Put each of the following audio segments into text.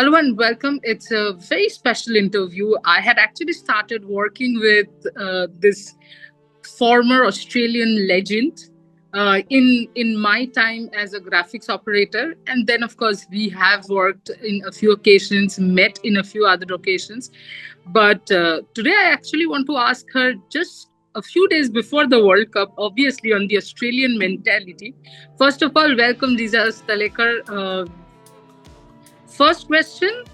Hello and welcome. It's a very special interview. I had actually started working with this former Australian legend in my time as a graphics operator, and then of course we have worked in a few occasions, met in a few other occasions. But today I actually want to ask her just a few days before the World Cup, obviously on the Australian mentality. First of all, welcome, Risa Sthalekar. First question.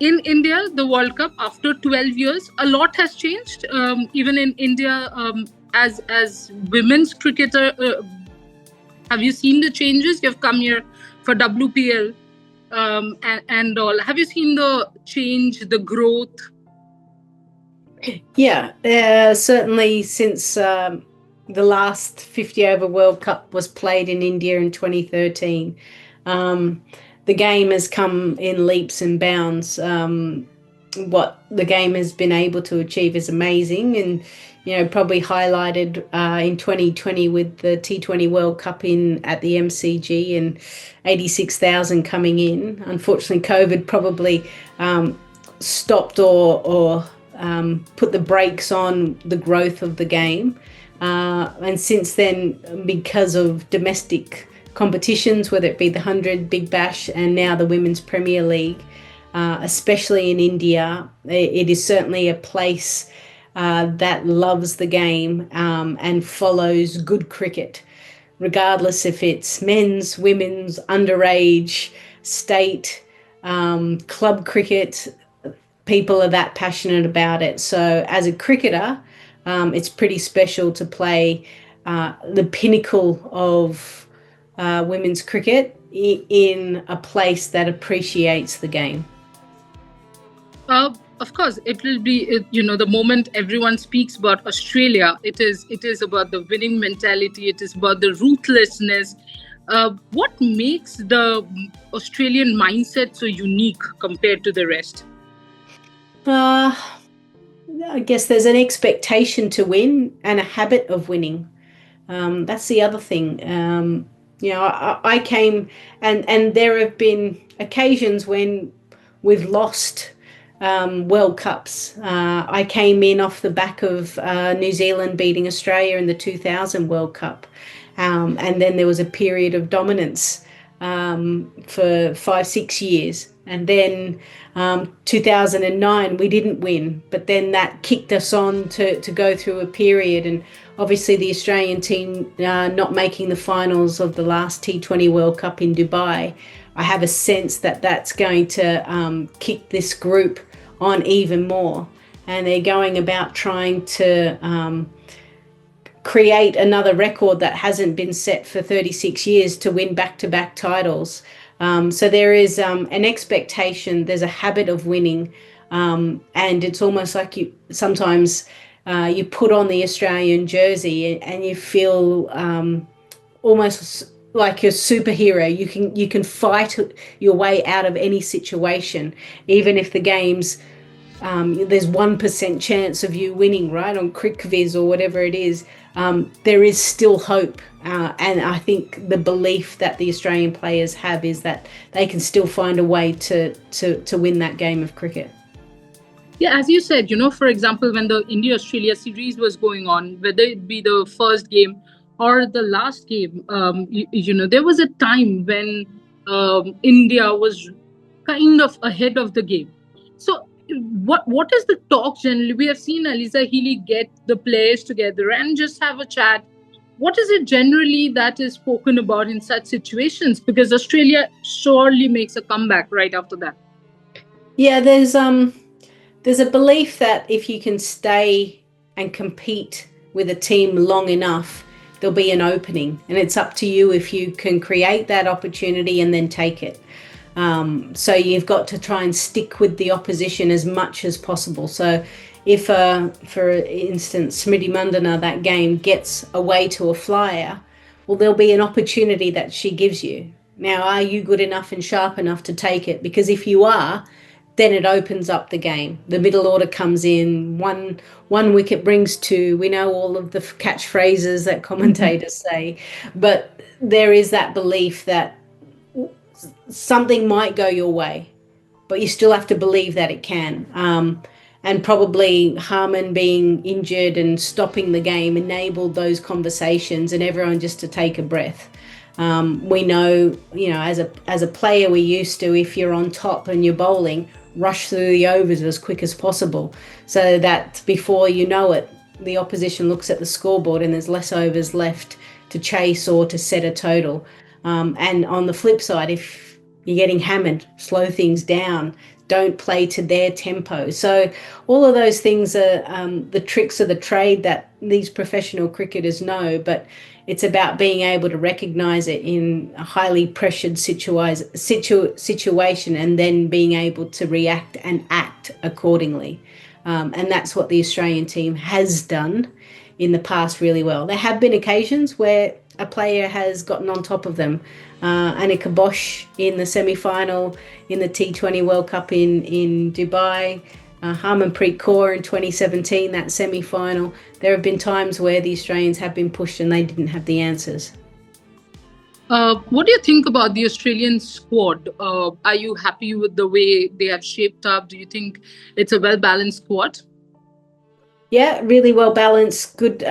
In India, the World Cup after 12 years, a lot has changed. Even in India, as women's cricketer, have you seen the changes? You've come here for WPL and all. Have you seen the change, the growth? Yeah, certainly since the last 50 over World Cup was played in India in 2013. The game has come in leaps and bounds. What the game has been able to achieve is amazing, and probably highlighted in 2020 with the T20 World Cup at the MCG and 86,000 coming in. Unfortunately, COVID probably stopped or put the brakes on the growth of the game. And since then, because of domestic competitions, whether it be the 100, Big Bash, and now the Women's Premier League, especially in India, it is certainly a place that loves the game and follows good cricket, regardless if it's men's, women's, underage, state, club cricket. People are that passionate about it. So as a cricketer, it's pretty special to play the pinnacle of women's cricket in a place that appreciates the game. Of course, it will be, the moment everyone speaks about Australia, it is about the winning mentality. It is about the ruthlessness. What makes the Australian mindset so unique compared to the rest? I guess there's an expectation to win and a habit of winning. That's the other thing. I came and there have been occasions when we've lost World Cups. I came in off the back of New Zealand beating Australia in the 2000 World Cup. And then there was a period of dominance for 5-6 years. And then 2009, we didn't win, but then that kicked us on to go through a period. And obviously the Australian team not making the finals of the last T20 World Cup in Dubai, I have a sense that that's going to kick this group on even more. And they're going about trying to create another record that hasn't been set for 36 years to win back-to-back titles. So there is an expectation, there's a habit of winning, and it's almost like you sometimes you put on the Australian jersey and you feel almost like you're a superhero. You can fight your way out of any situation, even if the game's there's 1% chance of you winning, right, on CricViz or whatever it is. There is still hope, and I think the belief that the Australian players have is that they can still find a way to win that game of cricket. Yeah, as you said, for example, when the India-Australia series was going on, whether it be the first game or the last game, there was a time when India was kind of ahead of the game. So what is the talk generally? We have seen Aliza Healy get the players together and just have a chat. What is it generally that is spoken about in such situations? Because Australia surely makes a comeback right after that. Yeah, there's a belief that if you can stay and compete with a team long enough, there'll be an opening, and it's up to you if you can create that opportunity and then take it. So you've got to try and stick with the opposition as much as possible. So if, for instance, Smriti Mandana, that game gets away to a flyer, well, there'll be an opportunity that she gives you. Now, are you good enough and sharp enough to take it? Because if you are, then it opens up the game. The middle order comes in, one wicket brings two. We know all of the catchphrases that commentators say, but there is that belief that something might go your way, but you still have to believe that it can. And probably Harman being injured and stopping the game enabled those conversations and everyone just to take a breath. We know, as a player, we used to, if you're on top and you're bowling, rush through the overs as quick as possible, so that before you know it, the opposition looks at the scoreboard and there's less overs left to chase or to set a total. And on the flip side, if you're getting hammered, slow things down, don't play to their tempo. So all of those things are the tricks of the trade that these professional cricketers know, but it's about being able to recognise it in a highly pressured situation and then being able to react and act accordingly. And that's what the Australian team has done in the past really well. There have been occasions where a player has gotten on top of them. Annika Bosch in the semi-final in the T20 World Cup in Dubai, Harmanpreet Kaur in 2017, that semi-final. There have been times where the Australians have been pushed and they didn't have the answers. What do you think about the Australian squad? Are you happy with the way they have shaped up? Do you think it's a well-balanced squad? Yeah, really well-balanced, good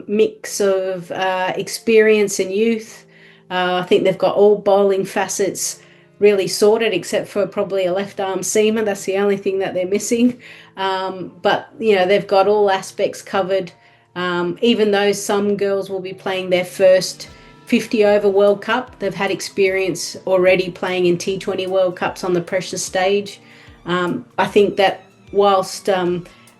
mix of experience and youth. I think they've got all bowling facets really sorted, except for probably a left arm seamer. That's the only thing that they're missing. But they've got all aspects covered. Even though some girls will be playing their first 50 over World Cup, they've had experience already playing in T20 World Cups on the pressure stage. I think that whilst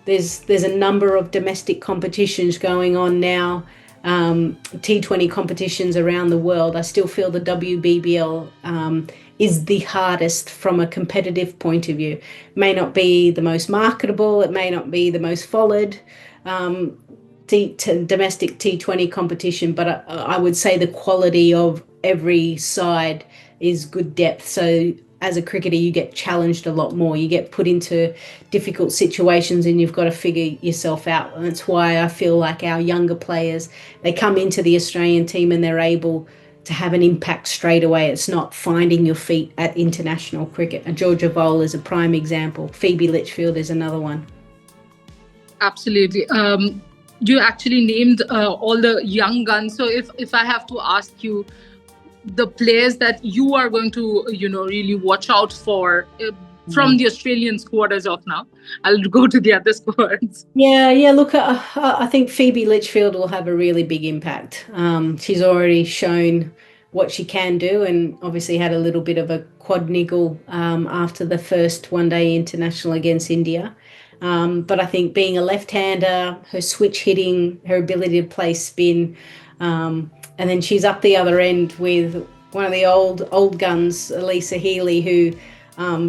there's a number of domestic competitions going on now, T20 competitions around the world, I still feel the WBBL is the hardest from a competitive point of view. It may not be the most marketable, it may not be the most followed domestic T20 competition, but I would say the quality of every side is good depth. So as a cricketer, you get challenged a lot more. You get put into difficult situations and you've got to figure yourself out. And that's why I feel like our younger players, they come into the Australian team and they're able to have an impact straight away. It's not finding your feet at international cricket. A Georgia Vole is a prime example. Phoebe Litchfield is another one. Absolutely. You actually named all the young guns. So if I have to ask you, the players that you are going to, really watch out for from the Australian squad as of now, I'll go to the other squads. Yeah. Look, I think Phoebe Litchfield will have a really big impact. She's already shown what she can do, and obviously had a little bit of a quad niggle after the first one-day international against India. But I think being a left-hander, her switch hitting, her ability to play spin, and then she's up the other end with one of the old guns, Elisa Healy, who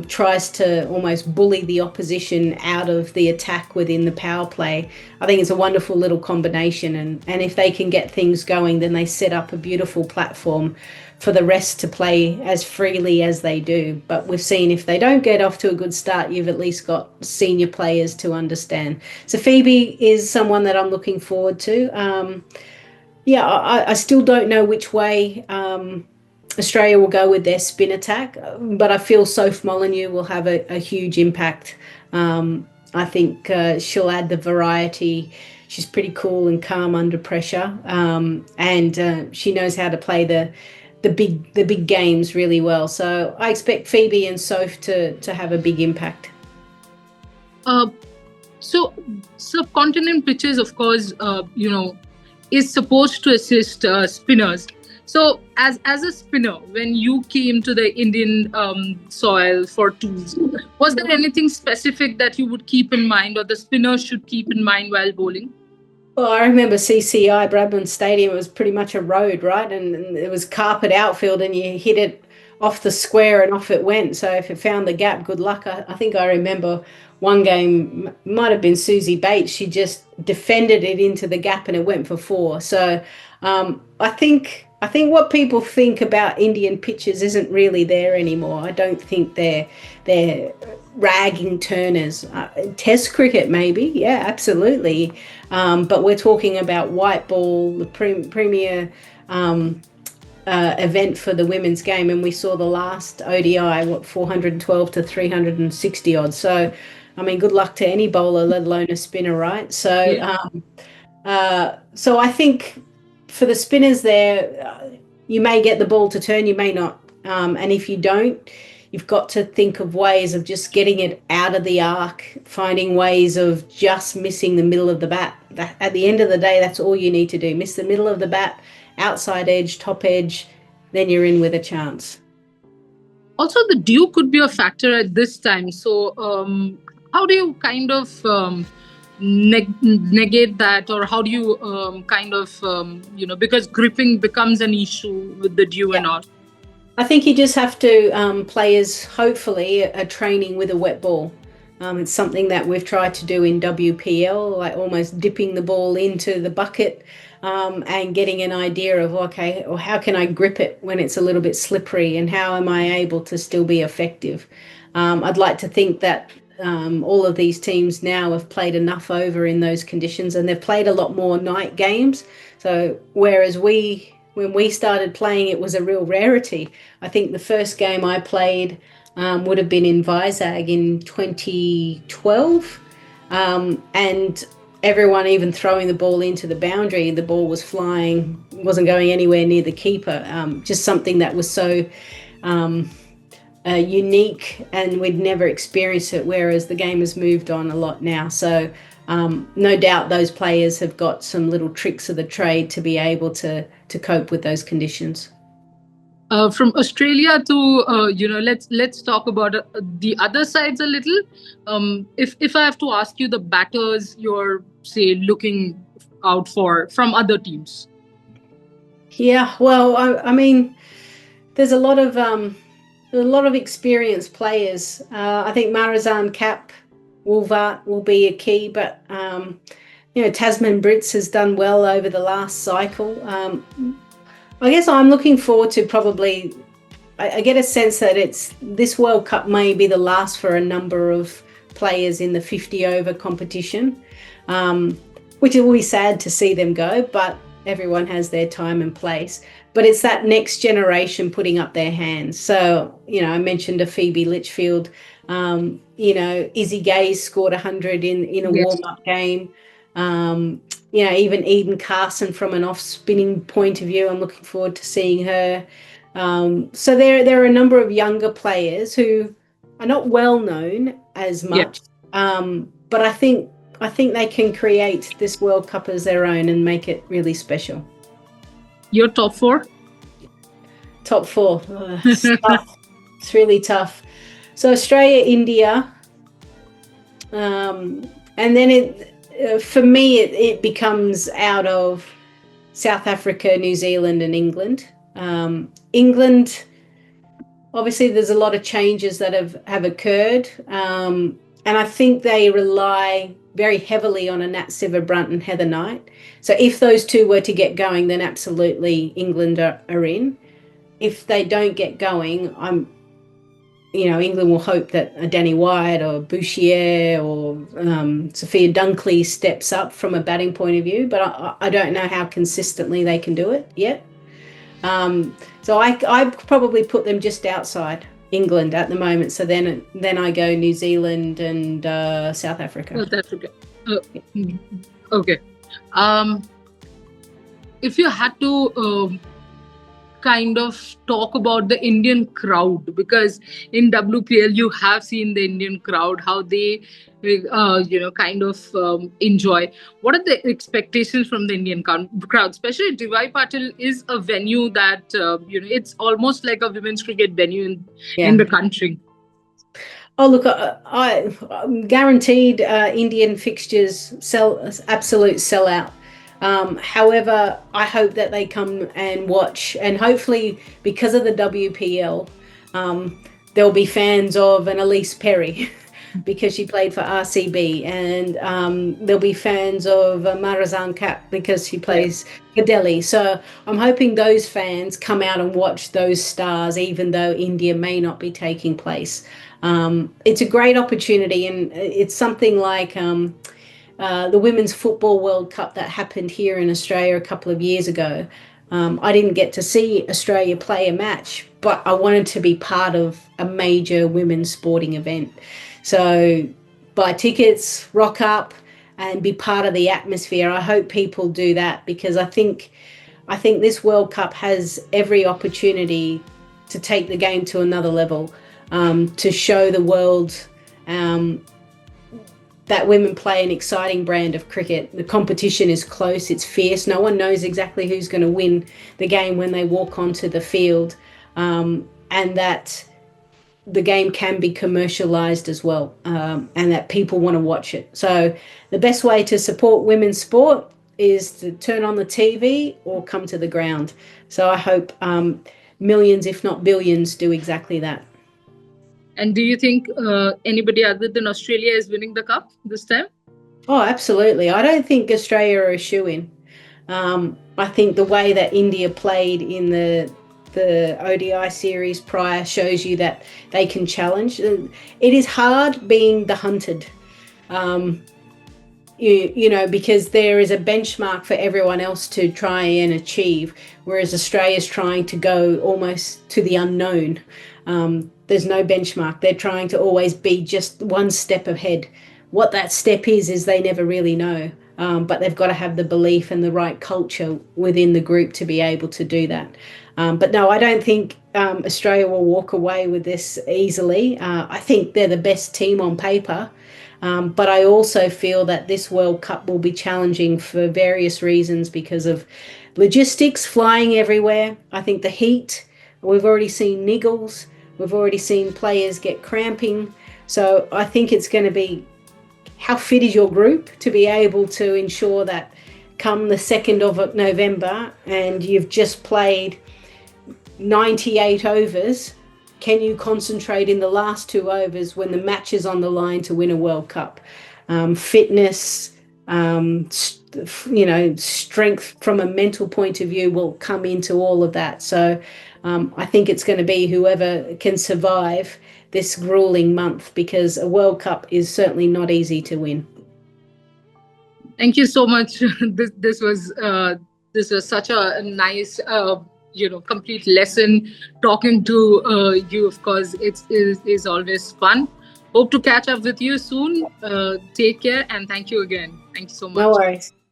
tries to almost bully the opposition out of the attack within the power play. I think it's a wonderful little combination, and if they can get things going, then they set up a beautiful platform for the rest to play as freely as they do. But we've seen if they don't get off to a good start, you've at least got senior players to understand. So Phoebe is someone that I'm looking forward to. I still don't know which way Australia will go with their spin attack, but I feel Soph Molyneux will have a huge impact. I think she'll add the variety. She's pretty cool and calm under pressure, and she knows how to play the big games really well. So I expect Phoebe and Soph to have a big impact. So subcontinent pitches, of course, is supposed to assist spinners. So as a spinner, when you came to the Indian soil for tools, was there anything specific that you would keep in mind or the spinner should keep in mind while bowling? Well, I remember CCI, Bradman Stadium, it was pretty much a road, right? And it was carpet outfield and you hit it off the square and off it went. So if it found the gap, good luck. I think I remember one game, might have been Susie Bates, she just defended it into the gap and it went for 4. So I think what people think about Indian pitches isn't really there anymore. I don't think they're ragging turners. Test cricket, maybe, yeah, absolutely. But we're talking about white ball, the premier event for the women's game, and we saw the last ODI, 412 to 360 odd. So, I mean, good luck to any bowler, let alone a spinner, right? So, Yeah. so I think for the spinners there, you may get the ball to turn, you may not. And if you don't, you've got to think of ways of just getting it out of the arc, finding ways of just missing the middle of the bat. At the end of the day, that's all you need to do. Miss the middle of the bat, outside edge, top edge, then you're in with a chance. Also, the dew could be a factor at this time. So, how do you kind of negate that, or how do you kind of, because gripping becomes an issue with the dew and all? I think you just have to, players hopefully are training with a wet ball. It's something that we've tried to do in WPL, like almost dipping the ball into the bucket and getting an idea of, okay, or how can I grip it when it's a little bit slippery, and how am I able to still be effective? I'd like to think that all of these teams now have played enough over in those conditions, and they've played a lot more night games. So whereas when we started playing, it was a real rarity. I think the first game I played would have been in Vizag in 2012. And everyone even throwing the ball into the boundary, the ball was flying, wasn't going anywhere near the keeper. Just something that was so unique, and we'd never experienced it, whereas the game has moved on a lot now. So no doubt those players have got some little tricks of the trade to be able to cope with those conditions. From Australia to let's talk about the other sides a little. If I have to ask you the batters you're say looking out for from other teams. Yeah, well, I mean, there's a lot of experienced players. I think Marizan Cap Woolvart will be a key, but Tasman Brits has done well over the last cycle. I guess I'm looking forward to probably, I get a sense that this World Cup may be the last for a number of players in the 50 over competition, which will be sad to see them go, but everyone has their time and place. But it's that next generation putting up their hands. So, I mentioned a Phoebe Litchfield, Izzy Gaze scored 100 in a warm-up game. Even Eden Carson from an off-spinning point of view, I'm looking forward to seeing her. So there are a number of younger players who are not well known as much, but I think they can create this World Cup as their own and make it really special. Your top four? Top four. It's tough. It's really tough. So Australia, India, and then for me, it becomes out of South Africa, New Zealand, and England. England, obviously, there's a lot of changes that have occurred, and I think they rely very heavily on a Nat Sciver-Brunt and Heather Knight. So if those two were to get going, then absolutely England are in. If they don't get going, England will hope that Danny White or Bouchier or Sophia Dunkley steps up from a batting point of view, but I don't know how consistently they can do it yet. So I probably put them just outside England at the moment. So then I go New Zealand and South Africa. South Africa. Okay. If you had to kind of talk about the Indian crowd, because in WPL you have seen the Indian crowd, how they kind of enjoy. What are the expectations from the Indian crowd? Especially Divai Patil is a venue that it's almost like a women's cricket venue in the country. Oh, look, I guaranteed Indian fixtures absolute sellout. However, I hope that they come and watch, and hopefully because of the WPL, there'll be fans of an Elise Perry because she played for RCB, and there'll be fans of Marizan Cap because she plays for Delhi. So I'm hoping those fans come out and watch those stars, even though India may not be taking place. It's a great opportunity, and it's something like the Women's Football World Cup that happened here in Australia a couple of years ago. I didn't get to see Australia play a match, but I wanted to be part of a major women's sporting event. So buy tickets, rock up, and be part of the atmosphere. I hope people do that because I think this World Cup has every opportunity to take the game to another level, to show the world um, that women play an exciting brand of cricket. The competition is close, it's fierce. No one knows exactly who's going to win the game when they walk onto the field, and that the game can be commercialized as well, and that people want to watch it. So the best way to support women's sport is to turn on the TV or come to the ground. So I hope millions, if not billions, do exactly that. And do you think anybody other than Australia is winning the cup this time? Oh, absolutely. I don't think Australia are a shoe-in. I think the way that India played in the ODI series prior shows you that they can challenge. It is hard being the hunted, because there is a benchmark for everyone else to try and achieve, whereas Australia's trying to go almost to the unknown. There's no benchmark. They're trying to always be just one step ahead. What that step is they never really know. But they've got to have the belief and the right culture within the group to be able to do that. But no, I don't think Australia will walk away with this easily. I think they're the best team on paper. But I also feel that this World Cup will be challenging for various reasons because of logistics, flying everywhere. I think the heat, we've already seen niggles, we've already seen players get cramping. So I think it's going to be how fit is your group to be able to ensure that come the 2nd of November and you've just played 98 overs, can you concentrate in the last 2 overs when the match is on the line to win a World Cup? Fitness, strength from a mental point of view will come into all of that. So I think it's going to be whoever can survive this grueling month, because a World Cup is certainly not easy to win. Thank you so much. This was such a nice complete lesson. Talking to you, of course, is always fun. Hope to catch up with you soon. Take care and thank you again. Thank you so much. No worries.